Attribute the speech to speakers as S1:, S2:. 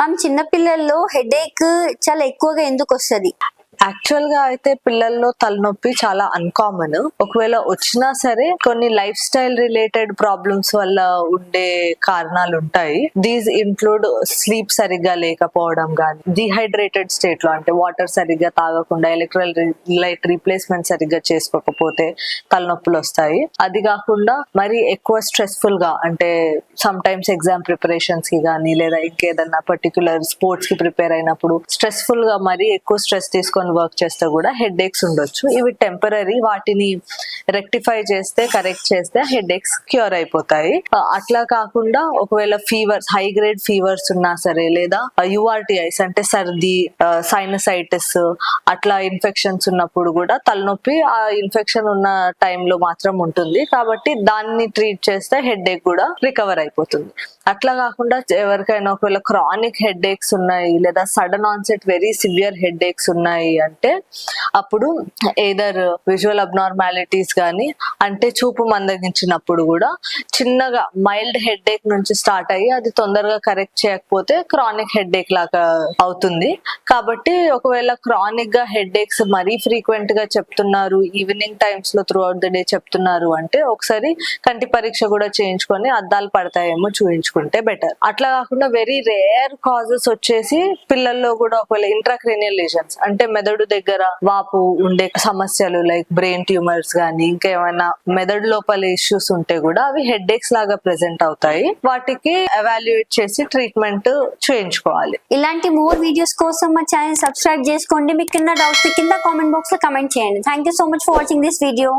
S1: Ma'am చిన్న పిల్లల్లో headache చాలా ఎక్కువగా ఎందుకు వస్తుంది?
S2: యాక్చువల్ గా అయితే పిల్లల్లో తలనొప్పి చాలా అన్కామన్. ఒకవేళ వచ్చినా సరే కొన్ని లైఫ్ స్టైల్ రిలేటెడ్ ప్రాబ్లమ్స్ వల్ల ఉండే కారణాలు ఉంటాయి. దీస్ ఇంక్లూడ్ స్లీప్ సరిగ్గా లేకపోవడం కానీ, డిహైడ్రేటెడ్ స్టేట్ లో అంటే వాటర్ సరిగ్గా తాగకుండా, ఎలక్ట్రోలైట్ రీప్లేస్మెంట్ సరిగ్గా చేసుకోకపోతే తలనొప్పులు వస్తాయి. అది కాకుండా మరి ఎక్కువ స్ట్రెస్ఫుల్ గా అంటే సమ్ టైమ్స్ ఎగ్జామ్ ప్రిపరేషన్స్ కి కానీ లేదా ఇంకేదన్నా పర్టికులర్ స్పోర్ట్స్ కి ప్రిపేర్ అయినప్పుడు స్ట్రెస్ఫుల్ గా మరి ఎక్కువ స్ట్రెస్ తీసుకొని వర్క్ చేస్తే కూడా హెడ్ ఏక్స్ ఉండొచ్చు. ఇవి టెంపరరీ, వాటిని రెక్టిఫై చేస్తే, కరెక్ట్ చేస్తే హెడ్ ఏక్స్ క్యూర్ అయిపోతాయి. అట్లా కాకుండా ఒకవేళ ఫీవర్స్, హై గ్రేడ్ ఫీవర్స్ ఉన్నా సరే లేదా యుఆర్టిఐస్ అంటే సర్ది, సైనసైటిస్ అట్లా ఇన్ఫెక్షన్స్ ఉన్నప్పుడు కూడా తలనొప్పి ఆ ఇన్ఫెక్షన్ ఉన్న టైంలో మాత్రం ఉంటుంది. కాబట్టి దాన్ని ట్రీట్ చేస్తే హెడ్ ఏక్ కూడా రికవర్ అయిపోతుంది. అట్లా కాకుండా ఎవరికైనా ఒకవేళ క్రానిక్ హెడ్ ఏక్స్ ఉన్నాయి లేదా sudden onset very severe headaches ఉన్నాయి అంటే అప్పుడు ఏదర్ విజువల్ అబ్నార్మాలిటీస్ కానీ అంటే చూపు మందగించినప్పుడు కూడా చిన్నగా మైల్డ్ హెడ్ ఏక్ నుంచి స్టార్ట్ అయ్యి అది తొందరగా కరెక్ట్ చేయకపోతే క్రానిక్ హెడ్ ఏక్ లాగా అవుతుంది. కాబట్టి ఒకవేళ క్రానిక్ గా హెడ్ ఏక్స్ మరీ ఫ్రీక్వెంట్ గా చెప్తున్నారు, ఈవినింగ్ టైమ్స్ లో త్రూ అవుట్ ద డే చెప్తున్నారు అంటే ఒకసారి కంటి పరీక్ష కూడా చేయించుకొని అద్దాలు పడతాయేమో చూయించుకుంటే బెటర్. అట్లా కాకుండా వెరీ రేర్ కాజెస్ వచ్చేసి పిల్లల్లో కూడా ఒకవేళ ఇంట్రాక్రేనియల్ లీజన్స్ అంటే మెదడు దగ్గర వాపు ఉండే సమస్యలు లైక్ బ్రెయిన్ ట్యూమర్స్ కానీ ఇంకేమైనా మెదడు లోపల ఇష్యూస్ ఉంటే కూడా అవి హెడ్ ఏక్స్ లాగా ప్రెజెంట్ అవుతాయి. వాటికి ఎవాల్యుయేట్ చేసి ట్రీట్మెంట్ చేయించుకోవాలి.
S1: ఇలాంటి మోర్ వీడియోస్ కోసం మా ఛానల్ సబ్స్క్రైబ్ చేసుకోండి. మీకు కింద డౌట్స్ కింద కామెంట్ బాక్స్ లో కమెంట్ చేయండి. Thank you so much for watching this video.